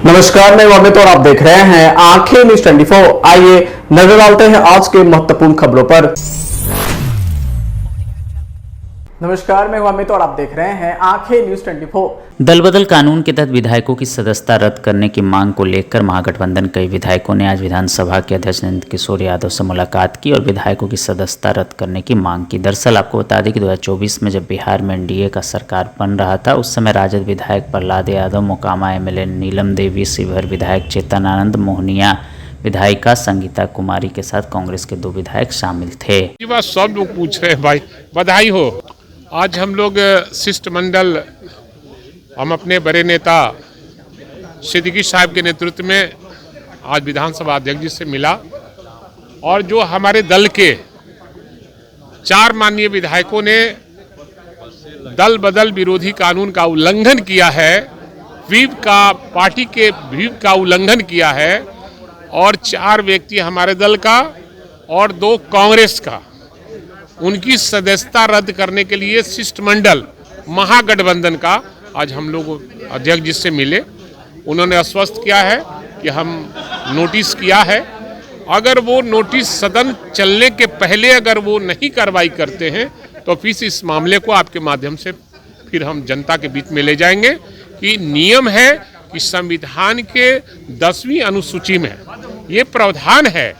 नमस्कार, मैं अमित और आप देख रहे हैं आंखें न्यूज 24। आइए नजर डालते हैं आज के महत्वपूर्ण खबरों पर। नमस्कार, मैं अमित और आप देख रहे हैं आंखें न्यूज 24। दल बदल कानून के तहत विधायकों की सदस्यता रद्द करने की मांग को लेकर महागठबंधन कई विधायकों ने आज विधानसभा के अध्यक्ष नंद किशोर यादव से मुलाकात की और विधायकों की सदस्यता रद्द करने की मांग की। दरअसल आपको बता दें कि 2024 में जब बिहार में एनडीए का सरकार बन रहा था, उस समय राजद विधायक प्रहलाद यादव, मोकामा एमएलए नीलम देवी, शिवहर विधायक चेतन आनंद, मोहनिया विधायिका संगीता कुमारी के साथ कांग्रेस के 2 विधायक शामिल थे। ये बात सब लोग पूछ रहे हैं भाई, बधाई हो। आज हम लोग शिष्टमंडल, हम अपने बड़े नेता सिद्दीकी साहब के नेतृत्व में आज विधानसभा अध्यक्ष जी से मिला और जो हमारे दल के 4 माननीय विधायकों ने दल बदल विरोधी कानून का उल्लंघन किया है, व्हीप का, पार्टी के व्हीप का उल्लंघन किया है और 4 व्यक्ति हमारे दल का और 2 कांग्रेस का, उनकी सदस्यता रद्द करने के लिए शिष्टमंडल महागठबंधन का आज हम लोग अध्यक्ष जी से मिले। उन्होंने आश्वस्त किया है कि हम नोटिस किया है, अगर वो नोटिस सदन चलने के पहले अगर वो नहीं कार्रवाई करते हैं तो फिर इस मामले को आपके माध्यम से फिर हम जनता के बीच में ले जाएंगे कि नियम है कि संविधान के 10वीं अनुसूची में ये प्रावधान है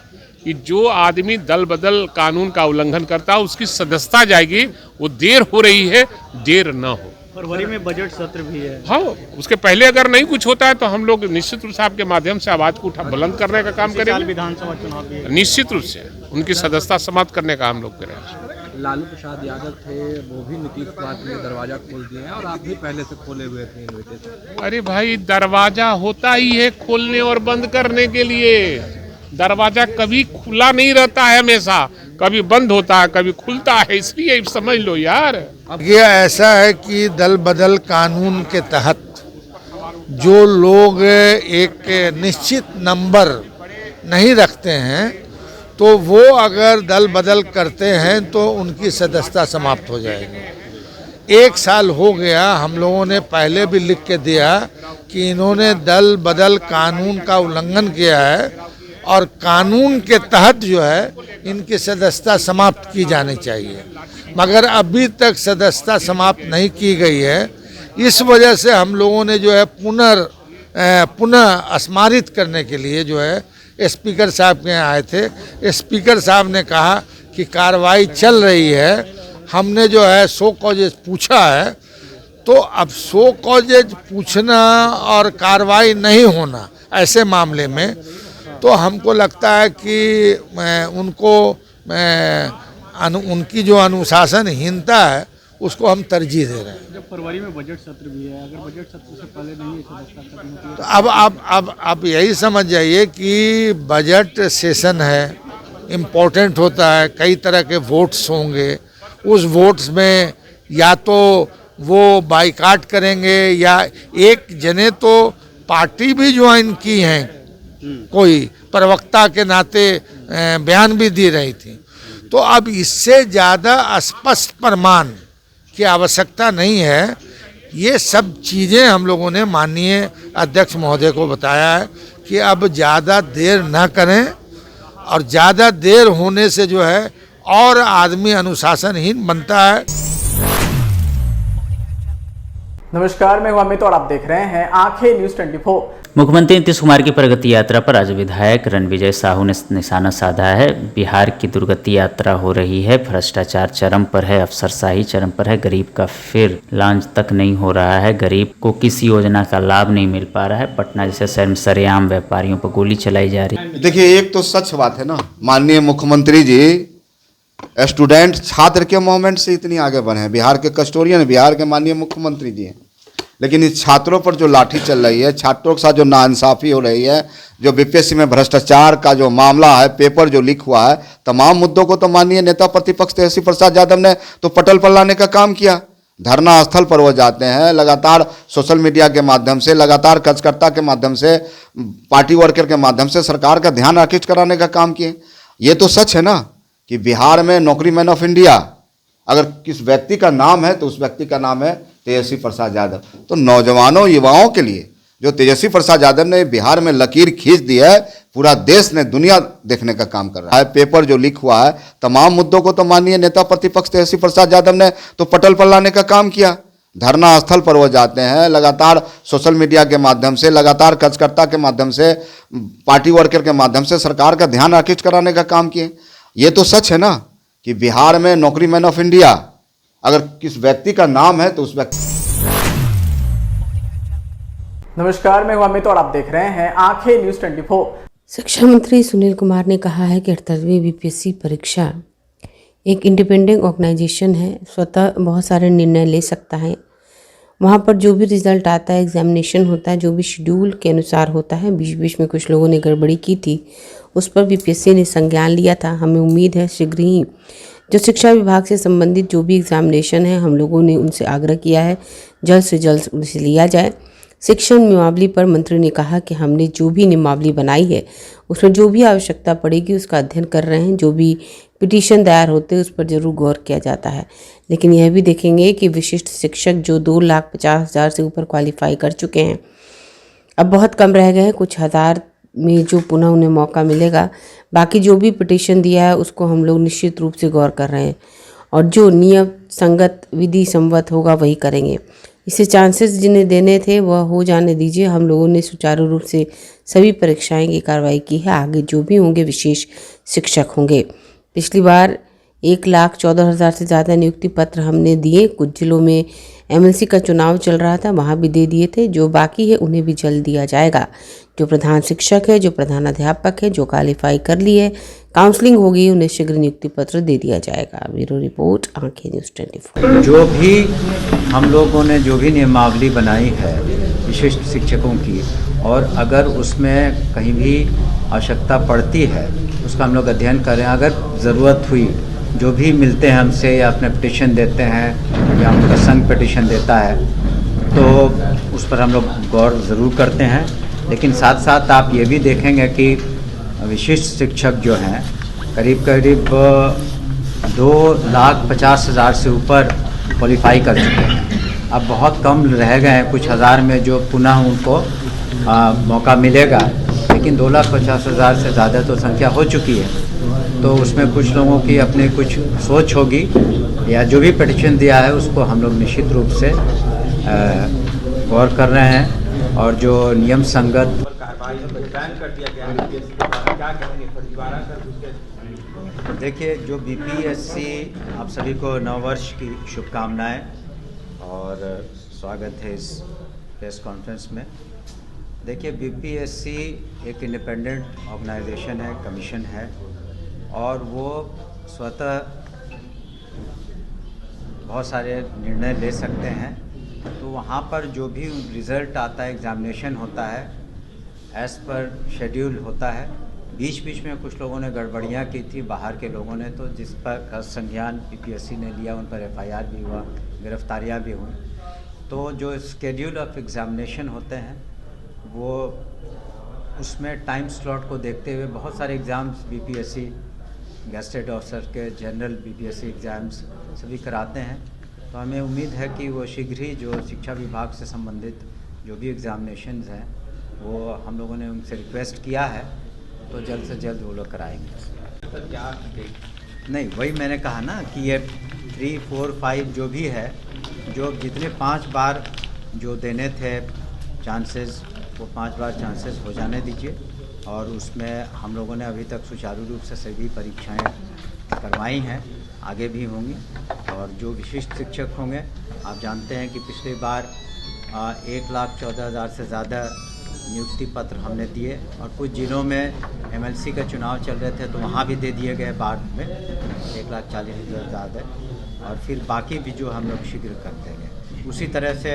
कि जो आदमी दल बदल कानून का उल्लंघन करता है उसकी सदस्यता जाएगी। वो देर हो रही है, देर ना हो। फरवरी में बजट सत्र भी है। हाँ, उसके पहले अगर नहीं कुछ होता है तो हम लोग निश्चित रूप से आपके माध्यम से आवाज को बुलंद करने का काम करेंगे। विधानसभा चुनाव भी है। निश्चित रूप से उनकी सदस्यता समाप्त करने का हम लोग करेंगे। लालू प्रसाद यादव थे, वो भी नीतीश कुमार ने दरवाजा खोल दिए हैं और आप भी पहले से खोले हुए थे इनविटेशन। अरे भाई, दरवाजा होता ही है खोलने और बंद करने के लिए। दरवाजा कभी खुला नहीं रहता है, हमेशा कभी बंद होता है, कभी खुलता है, इसलिए समझ लो यार। अब ये ऐसा है कि दल बदल कानून के तहत जो लोग एक निश्चित नंबर नहीं रखते हैं तो वो अगर दल बदल करते हैं तो उनकी सदस्यता समाप्त हो जाएगी। 1 साल हो गया, हम लोगों ने पहले भी लिख के दिया कि इन्होंने दल बदल कानून का उल्लंघन किया है और कानून के तहत जो है इनकी सदस्यता समाप्त की जानी चाहिए, मगर अभी तक सदस्यता समाप्त नहीं की गई है। इस वजह से हम लोगों ने जो है पुनः स्मारित करने के लिए जो है स्पीकर साहब के यहाँ आए थे। स्पीकर साहब ने कहा कि कार्रवाई चल रही है। हमने जो है सो कॉजेज पूछा है, तो अब सो कॉजेज पूछना और कार्रवाई नहीं होना ऐसे मामले में तो हमको लगता है कि उनकी जो अनुशासनहीनता है उसको हम तरजीह दे रहे हैं। जब फरवरी में बजट सत्र भी है, अगर बजट सत्र से पहले नहीं सदस्यता खत्म तो अब यही समझ जाइए कि बजट सेशन है, इम्पोर्टेंट होता है, कई तरह के वोट्स होंगे। उस वोट्स में या तो वो बाइकाट करेंगे या एक जने तो पार्टी भी ज्वाइन की हैं, कोई प्रवक्ता के नाते बयान भी दी रही थी। तो अब इससे ज़्यादा स्पष्ट प्रमाण की आवश्यकता नहीं है। ये सब चीज़ें हम लोगों ने माननीय अध्यक्ष महोदय को बताया है कि अब ज़्यादा देर न करें, और ज़्यादा देर होने से जो है और आदमी अनुशासनहीन बनता है। नमस्कार, मैं अमित और आप देख रहे हैं आंखें न्यूज 24। मुख्यमंत्री नीतीश कुमार की प्रगति यात्रा पर आज विधायक रणविजय साहू ने निशाना साधा है। बिहार की दुर्गति यात्रा हो रही है, भ्रष्टाचार चरम पर है, अफसरशाही चरम पर है, गरीब का फिर लॉन्च तक नहीं हो रहा है, गरीब को किसी योजना का लाभ नहीं मिल पा रहा है, पटना जैसे शहर में सरेआम व्यापारियों पर गोली चलाई जा रही है। देखिए, एक तो सच बात है ना, माननीय मुख्यमंत्री जी स्टूडेंट छात्र के मूवमेंट से इतनी आगे बढ़े हैं। बिहार के कस्टोरियन बिहार के माननीय मुख्यमंत्री जी हैं, लेकिन इस छात्रों पर जो लाठी चल रही है, छात्रों के साथ जो नाइंसाफ़ी हो रही है, जो बीपीएससी में भ्रष्टाचार का जो मामला है, पेपर जो लीक हुआ है, तमाम मुद्दों को तो माननीय नेता प्रतिपक्ष तेजस्वी प्रसाद यादव ने तो पटल पर लाने का काम किया। धरना स्थल पर वो जाते हैं, लगातार सोशल मीडिया के माध्यम से, लगातार कार्यकर्ता के माध्यम से, पार्टी वर्कर के माध्यम से सरकार का ध्यान आकृष्ट कराने का काम किए। ये तो सच है ना कि बिहार में नौकरी मैन ऑफ इंडिया अगर किस व्यक्ति का नाम है तो उस व्यक्ति का नाम है तेजस्वी प्रसाद यादव। तो नौजवानों युवाओं के लिए जो तेजस्वी प्रसाद यादव ने बिहार में लकीर खींच दी है, पूरा देश ने दुनिया देखने का काम कर रहा है। पेपर जो लीक हुआ है, तमाम मुद्दों को तो माननीय नेता प्रतिपक्ष तेजस्वी प्रसाद यादव ने तो पटल पर लाने का काम किया। धरना स्थल पर वो जाते हैं, लगातार सोशल मीडिया के माध्यम से, लगातार कार्यकर्ता के माध्यम से, पार्टी वर्कर के माध्यम से सरकार का ध्यान आकृष्ट कराने का काम किए। ये तो सच है ना कि बिहार में नौकरी मैन ऑफ इंडिया अगर किस व्यक्ति का नाम है तो उस व्यक्ति। नमस्कार, मैं हूं अमित और आप देख रहे हैं आंखें न्यूज 24। शिक्षा मंत्री सुनील कुमार ने कहा है कि 78वीं बीपीएससी परीक्षा एक इंडिपेंडेंट ऑर्गेनाइजेशन है, स्वतः बहुत सारे निर्णय ले सकता है। वहाँ पर जो भी रिजल्ट आता है, एग्जामिनेशन होता है, जो भी शेड्यूल के अनुसार होता है, बीच बीच में कुछ लोगों ने गड़बड़ी की थी, उस पर बीपीएससी ने संज्ञान लिया था। हमें उम्मीद है शीघ्र ही जो शिक्षा विभाग से संबंधित जो भी एग्जामिनेशन है, हम लोगों ने उनसे आग्रह किया है जल्द से जल्द उनसे लिया जाए। शिक्षण नियमावली पर मंत्री ने कहा कि हमने जो भी नियमावली बनाई है उसमें जो भी आवश्यकता पड़ेगी उसका अध्ययन कर रहे हैं। जो भी पिटीशन दायर होते हैं उस पर जरूर गौर किया जाता है, लेकिन यह भी देखेंगे कि विशिष्ट शिक्षक जो 2,50,000 से ऊपर क्वालिफाई कर चुके हैं, अब बहुत कम रह गए हैं, कुछ हज़ार में जो पुनः उन्हें मौका मिलेगा। बाकी जो भी पिटीशन दिया है उसको हम लोग निश्चित रूप से गौर कर रहे हैं और जो नियम संगत विधि संवत होगा वही करेंगे। इसे चांसेस जिन्हें देने थे वह हो जाने दीजिए। हम लोगों ने सुचारू रूप से सभी परीक्षाएं की कार्रवाई की है। आगे जो भी होंगे विशेष शिक्षक होंगे। पिछली बार 1,14,000 से ज़्यादा नियुक्ति पत्र हमने दिए। कुछ जिलों में एमएलसी का चुनाव चल रहा था, वहाँ भी दे दिए थे। जो बाकी है उन्हें भी जल्द दिया जाएगा। जो प्रधान शिक्षक है, जो प्रधान अध्यापक है, जो क्वालिफाई कर लिए, काउंसलिंग होगी, उन्हें शीघ्र नियुक्ति पत्र दे दिया जाएगा। ब्यूरो रिपोर्ट, आंखें न्यूज़ 24। जो भी हम लोगों ने जो भी नियमावली बनाई है विशिष्ट शिक्षकों की, और अगर उसमें कहीं भी आवश्यकता पड़ती है उसका हम लोग अध्ययन करें। अगर ज़रूरत हुई, जो भी मिलते हैं हमसे या अपने पिटीशन देते हैं या उनका संघ पिटीशन देता है तो उस पर हम लोग गौर ज़रूर करते हैं। लेकिन साथ साथ आप ये भी देखेंगे कि विशिष्ट शिक्षक जो हैं करीब 2,50,000 से ऊपर क्वालिफाई कर चुके हैं। अब बहुत कम रह गए हैं, कुछ हज़ार में जो पुनः उनको मौका मिलेगा, लेकिन 2,50,000 से ज़्यादा तो संख्या हो चुकी है। तो उसमें कुछ लोगों की अपनी कुछ सोच होगी या जो भी पिटीशन दिया है उसको हम लोग निश्चित रूप से गौर कर रहे हैं और जो नियम संगत। देखिए, जो बीपीएससी, आप सभी को नववर्ष की शुभकामनाएं और स्वागत है इस प्रेस कॉन्फ्रेंस में। देखिए, बीपीएससी एक इंडिपेंडेंट ऑर्गेनाइजेशन है, कमीशन है, और वो स्वतः बहुत सारे निर्णय ले सकते हैं। तो वहाँ पर जो भी रिज़ल्ट आता है, एग्ज़ामिनेशन होता है, एज़ पर शेड्यूल होता है। बीच बीच में कुछ लोगों ने गड़बड़ियाँ की थी, बाहर के लोगों ने, तो जिस पर संज्ञान बीपीएससी ने लिया, उन पर एफआईआर भी हुआ, गिरफ्तारियाँ भी हुई। तो जो शेड्यूल ऑफ एग्ज़ामिनेशन होते हैं वो उसमें टाइम स्लॉट को देखते हुए बहुत सारे एग्ज़ाम्स बीपीएससी, गेस्टेड ऑफिसर के, जनरल बीपीएससी एग्ज़ाम्स सभी कराते हैं। तो हमें उम्मीद है कि वो शीघ्र ही जो शिक्षा विभाग से संबंधित जो भी एग्ज़ामिनेशंस हैं वो हम लोगों ने उनसे रिक्वेस्ट किया है, तो जल्द से जल्द वो लोग कराएंगे। नहीं, वही मैंने कहा ना कि ये 3, 4, 5 जो भी है, जो जितने 5 बार जो देने थे चांसेस, वो 5 बार चांसेस हो जाने दीजिए। और उसमें हम लोगों ने अभी तक सुचारू रूप से सभी परीक्षाएं करवाई हैं, आगे भी होंगी। और जो विशिष्ट शिक्षक होंगे, आप जानते हैं कि पिछली बार 1,14,000 से ज़्यादा नियुक्ति पत्र हमने दिए, और कुछ जिलों में एमएलसी का चुनाव चल रहे थे तो वहाँ भी दे दिए गए बाद में 1,40,000 ज़्यादा, और फिर बाकी भी जो हम लोग शीघ्र कर देंगे। उसी तरह से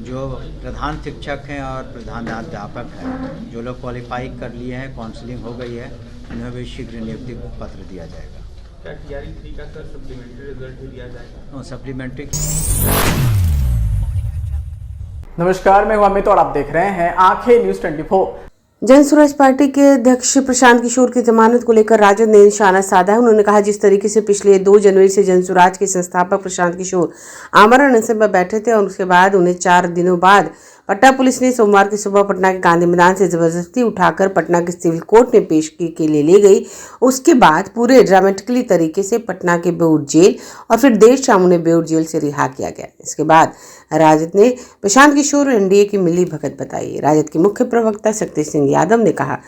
जो प्रधान शिक्षक हैं और प्रधानाध्यापक हैं, जो लोग क्वालिफाई कर लिए हैं, काउंसलिंग हो गई है, उन्हें भी शीघ्र नियुक्ति पत्र दिया जाएगा। क्या टीआरई 3 का सर सप्लीमेंट्री रिजल्ट भी दिया जाएगा? सप्लीमेंट्री। नमस्कार, मैं हूं अमित और आप देख रहे हैं आंखें न्यूज़ 24। जन स्वराज पार्टी के अध्यक्ष प्रशांत किशोर की जमानत को लेकर राजद ने निशाना साधा है। उन्होंने कहा, जिस तरीके से पिछले 2 जनवरी से जन स्वराज के संस्थापक प्रशांत किशोर आमरण अनशन पर बैठे थे और उसके बाद उन्हें 4 दिनों बाद पटना पुलिस ने सोमवार की सुबह पटना के गांधी मैदान से जबरदस्ती उठाकर पटना के सिविल कोर्ट में पेशगी के लिए ले गई। उसके बाद पूरे ड्रामेटिकली तरीके से पटना के बेऊर जेल और फिर देर शाम उन्हें बेऊर जेल से रिहा किया गया। इसके बाद राजद ने प्रशांत किशोर एनडीए की मिली भगत बताई। राजद के मुख्य प्रवक्ता शक्ति सिंह यादव ने कहा,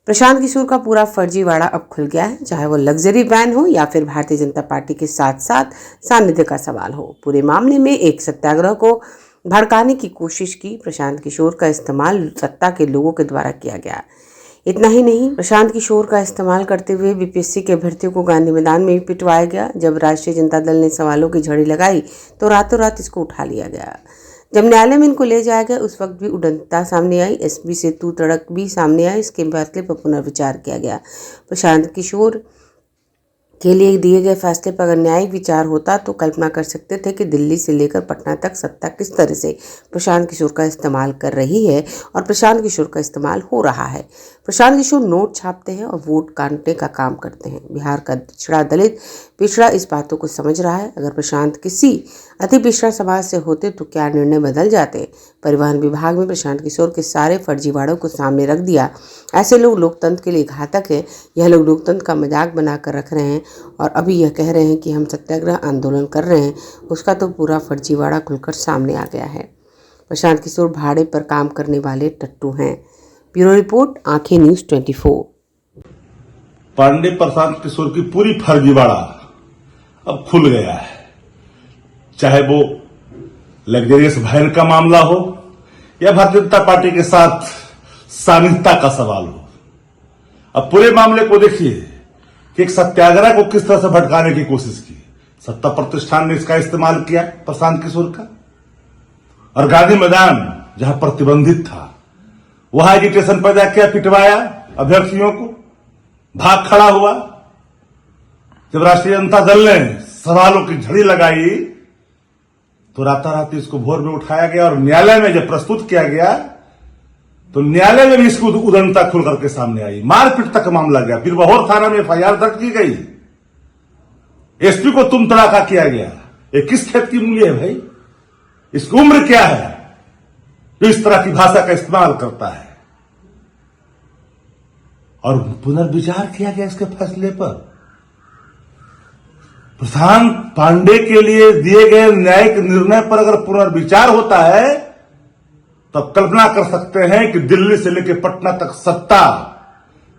प्रशांत किशोर का पूरा फर्जीवाड़ा अब खुल गया है, चाहे वो लग्जरी वैन हो या फिर भारतीय जनता पार्टी के साथ साथ सानिध्य का सवाल हो। पूरे मामले में एक सत्याग्रह को भड़काने की कोशिश की। प्रशांत किशोर का इस्तेमाल सत्ता के लोगों के द्वारा किया गया। इतना ही नहीं, प्रशांत किशोर का इस्तेमाल करते हुए बीपीएससी के अभ्यर्थियों को गांधी मैदान में भी पिटवाया गया। जब राष्ट्रीय जनता दल ने सवालों की झड़ी लगाई तो रातों रात इसको उठा लिया गया। जब न्यायालय में इनको ले जाया गया उस वक्त भी उड़नता सामने आई, एसपी से तू तड़क भी सामने आई। इसके फैसले पर पुनर्विचार किया गया। प्रशांत किशोर के लिए दिए गए फैसले पर अगर न्यायिक विचार होता तो कल्पना कर सकते थे कि दिल्ली से लेकर पटना तक सत्ता किस तरह से प्रशांत किशोर का इस्तेमाल कर रही है और प्रशांत किशोर का इस्तेमाल हो रहा है। प्रशांत किशोर नोट छापते हैं और वोट काटने का काम करते हैं। बिहार का पिछड़ा दलित पिछड़ा इस बातों को समझ रहा है। अगर प्रशांत किसी अति पिछड़ा समाज से होते तो क्या निर्णय बदल जाते। परिवहन विभाग में प्रशांत किशोर के सारे फर्जीवाड़ों को सामने रख दिया। ऐसे लोग लोकतंत्र के लिए घातक है। यह लोग लोकतंत्र का मजाक बनाकर रख रहे हैं और अभी यह कह रहे हैं कि हम सत्याग्रह आंदोलन कर रहे हैं। उसका तो पूरा फर्जीवाड़ा खुलकर सामने आ गया है। प्रशांत किशोर भाड़े पर काम करने वाले टट्टू हैं। ब्यूरो रिपोर्ट, आंखें न्यूज़ 24। पांडे प्रशांत किशोर की पूरी फर्जीवाड़ा अब खुल गया है। चाहे वो लग्जरियस वैन का मामला हो या भारतीय जनता पार्टी के साथ सानिध्यता का सवाल हो। अब पूरे मामले को देखिए कि एक सत्याग्रह को किस तरह से भटकाने की कोशिश की। सत्ता प्रतिष्ठान ने इसका इस्तेमाल किया प्रशांत किशोर का, और गांधी मैदान जहां प्रतिबंधित था वहां एजिटेशन पैदा किया, पिटवाया अभ्यर्थियों को, भाग खड़ा हुआ। जब राष्ट्रीय जनता दल ने सवालों की झड़ी लगाई तो रातारात इसको भोर में उठाया गया और न्यायालय में जब प्रस्तुत किया गया तो न्यायालय में भी इसकी उदंडता खुल करके सामने आई। मारपीट तक मामला गया। फिर बहोर थाना में एफआईआर दर्ज की गई। एसपी को तुम तड़ाका किया गया। ये किस खेत की मूल्य है भाई? इसकी उम्र क्या है जो इस तरह की भाषा का इस्तेमाल करता है? और पुनर्विचार किया गया इसके फैसले पर। प्रशांत पांडे के लिए दिए गए न्यायिक निर्णय पर अगर पुनर्विचार होता है तो आप कल्पना कर सकते हैं कि दिल्ली से लेकर पटना तक सत्ता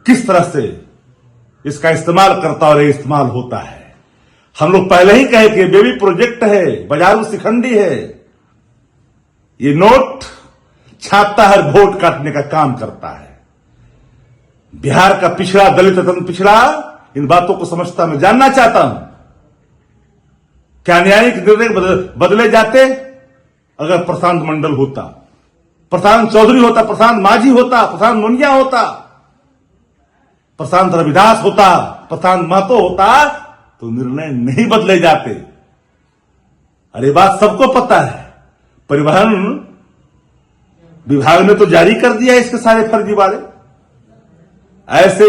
किस तरह से इसका इस्तेमाल करता और इस्तेमाल होता है। हम लोग पहले ही कहे कि बेबी प्रोजेक्ट है, बाजारू शिखंडी है। ये नोट छापता है, वोट काटने का काम करता है। बिहार का पिछड़ा दलित पिछड़ा इन बातों को समझता मैं जानना चाहता हूं। क्या न्यायिक निर्णय बदले जाते अगर प्रशांत मंडल होता, प्रशांत चौधरी होता, प्रशांत माझी होता, प्रशांत मुनिया होता, प्रशांत रविदास होता, प्रशांत महतो होता तो निर्णय नहीं बदले जाते। अरे बात सबको पता है। परिवहन विभाग ने तो जारी कर दिया इसके सारे फर्जीवाड़े। ऐसे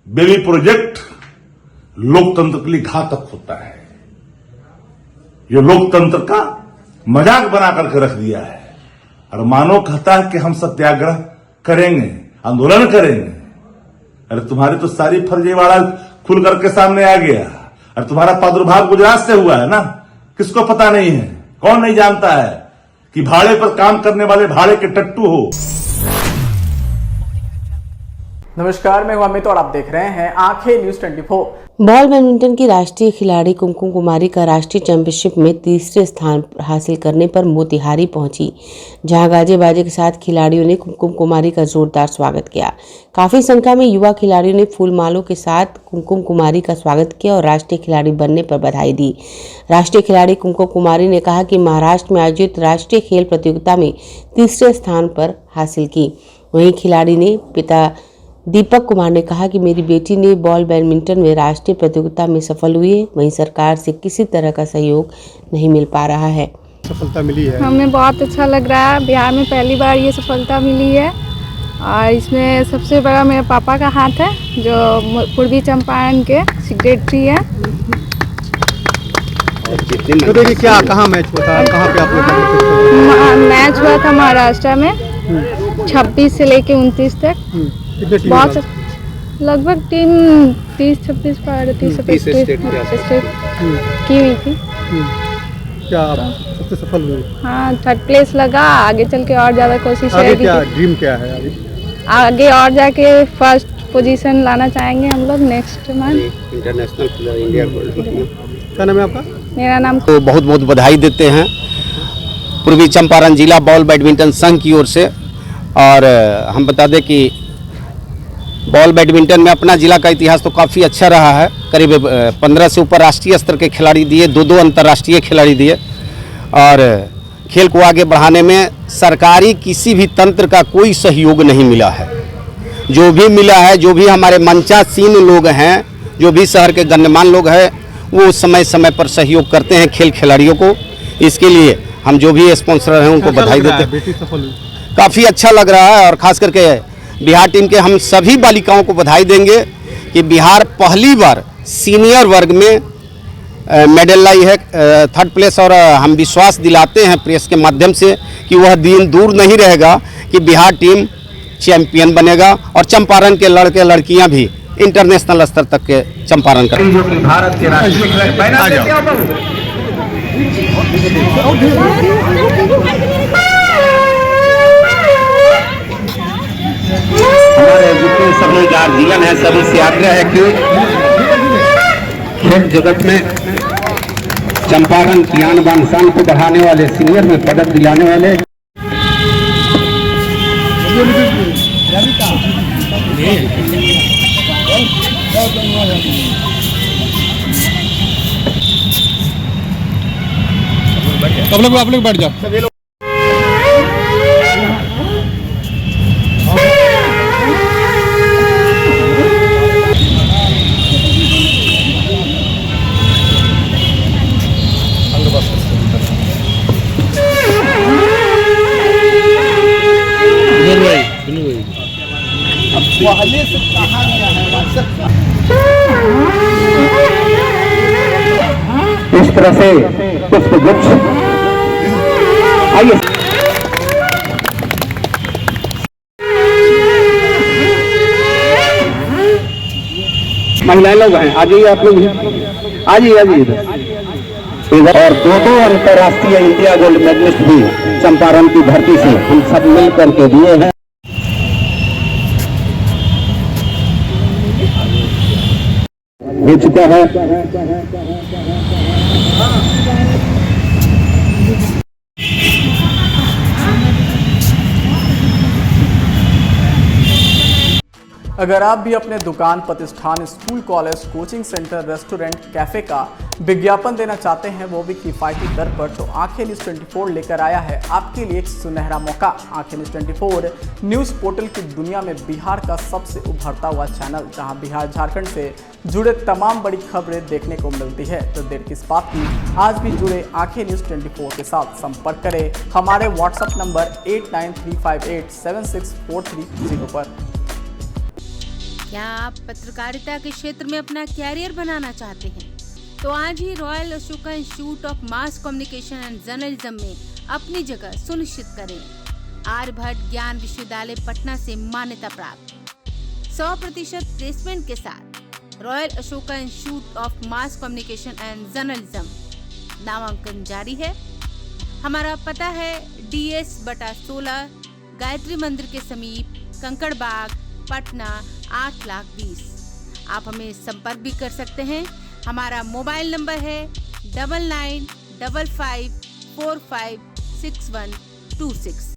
बेबी प्रोजेक्ट लोकतंत्र के लिए घातक होता है। ये लोकतंत्र का मजाक बना करके रख दिया है। और मानो कहता है कि हम सत्याग्रह करेंगे, आंदोलन करेंगे। अरे तुम्हारी तो सारी फर्जीवाड़ा खुल करके सामने आ गया। और तुम्हारा प्रादुर्भाव गुजरात से हुआ है ना, किसको पता नहीं है? कौन नहीं जानता है कि भाड़े पर काम करने वाले भाड़े के टट्टू हो। नमस्कार, मैं हूं अमित और आप देख रहे हैं आंखें न्यूज़ 24। बॉल बैडमिंटन की राष्ट्रीय खिलाड़ी कुमकुम कुमारी का राष्ट्रीय चैंपियनशिप में तीसरे स्थान हासिल करने पर मोतिहारी पहुंची, जहां गाजे बाजे के साथ खिलाड़ियों ने कुमकुम कुमारी का जोरदार स्वागत किया। काफी संख्या में युवा खिलाड़ियों ने फूल मालों के साथ कुमकुम कुमारी का स्वागत किया और राष्ट्रीय खिलाड़ी बनने पर बधाई दी। राष्ट्रीय खिलाड़ी कुमकुम कुमारी ने कहा कि महाराष्ट्र में आयोजित राष्ट्रीय खेल प्रतियोगिता में तीसरे स्थान पर हासिल की। वहीं खिलाड़ी ने पिता दीपक कुमार ने कहा कि मेरी बेटी ने बॉल बैडमिंटन में राष्ट्रीय प्रतियोगिता में सफल हुई है। वहीं सरकार से किसी तरह का सहयोग नहीं मिल पा रहा है। सफलता मिली है, हमें बहुत अच्छा लग रहा है। बिहार में पहली बार ये सफलता मिली है और इसमें सबसे बड़ा मेरे पापा का हाथ है, जो पूर्वी चंपारण के सेक्रेटरी है। तो देखिए क्या कहाँ मैच हुआ था, कहाँ पे आप लोग मैच हुआ था महाराष्ट्र में 26 से लेके 29 तक। कितने टीम बहुत लगभग टीम 30-36 स्टेट की हुई थी। क्या आप सबसे सफल हुए? हाँ, 3rd प्लेस लगा। आगे चल के और ज़्यादा कोशिश आगे रहेगी। क्या ड्रीम क्या है अभी? आगे और जाके 1st पोजीशन लाना चाहेंगे हम लोग next month. International player India क्या नाम है आपका? मेरा नाम तो बहुत बहुत बधाई देते हैं पूर्वी चंपारण जिला बॉल बैडमिंटन संघ की ओर से। और हम बता दें कि बॉल बैडमिंटन में अपना जिला का इतिहास तो काफ़ी अच्छा रहा है। करीब 15 से ऊपर राष्ट्रीय स्तर के खिलाड़ी दिए, 2 अंतर्राष्ट्रीय खिलाड़ी दिए। और खेल को आगे बढ़ाने में सरकारी किसी भी तंत्र का कोई सहयोग नहीं मिला है। जो भी मिला है, जो भी हमारे मंचासीन लोग हैं, जो भी शहर के गण्यमान्य लोग हैं, वो समय समय पर सहयोग करते हैं खेल खिलाड़ियों को। इसके लिए हम जो भी स्पॉन्सर हैं उनको बधाई देते हैं। काफ़ी अच्छा लग रहा है और ख़ास करके बिहार टीम के हम सभी बालिकाओं को बधाई देंगे कि बिहार पहली बार सीनियर वर्ग में मेडल लाई है, 3rd प्लेस। और हम विश्वास दिलाते हैं प्रेस के माध्यम से कि वह दिन दूर नहीं रहेगा कि बिहार टीम चैंपियन बनेगा और चंपारण के लड़के लड़कियां भी इंटरनेशनल स्तर तक के चंपारण करेंगे। भारत के हमारे जितने सभी गार्जियन है सभी से आग्रह है कि खेल जगत में चंपारण की आन बान शान को बढ़ाने वाले, सीनियर में पदक दिलाने वाले आप लोग बैठ जाओ। इस तरह से पुष्पगुच्छ आइए। महिलाएं लोग हैं, आ जाइए आप लोग, आ जाइए इधर। और 2 अंतर्राष्ट्रीय इंडिया गोल्ड मेडलिस्ट भी चंपारण की धरती से हम सब मिल करके दिए हैं। हो चुका है। अगर आप भी अपने दुकान, प्रतिष्ठान, school, college, coaching centre, restaurant, cafe का विज्ञापन देना चाहते हैं, वो भी किफायती दर पर, तो आंखें न्यूज़ 24 लेकर आया है आपके लिए एक सुनहरा मौका। आंखें न्यूज़ 24 न्यूज़ पोर्टल की दुनिया में बिहार का सबसे उभरता हुआ चैनल, जहां बिहार झारखंड से जुड़े तमाम बड़ी खबरें देखने को मिलती है। तो देर किस बात की, आज भी जुड़े आंखें न्यूज़ 24 के साथ। संपर्क करें हमारे व्हाट्सएप नंबर 8935876430 पर। क्या आप पत्रकारिता के क्षेत्र में अपना कैरियर बनाना चाहते हैं? तो आज ही royal Ashoka institute of mass communication and journalism में अपनी जगह सुनिश्चित करें। आर्यभट्ट ज्ञान विश्वविद्यालय पटना से मान्यता प्राप्त 100% प्लेसमेंट के साथ royal Ashoka institute of mass communication and journalism नामांकन जारी है। हमारा पता है DS/16 गायत्री मंदिर के समीप, कंकड़ बाग, पटना 8,20,000। आप हमें संपर्क भी कर सकते हैं। हमारा मोबाइल नंबर है 9955456126।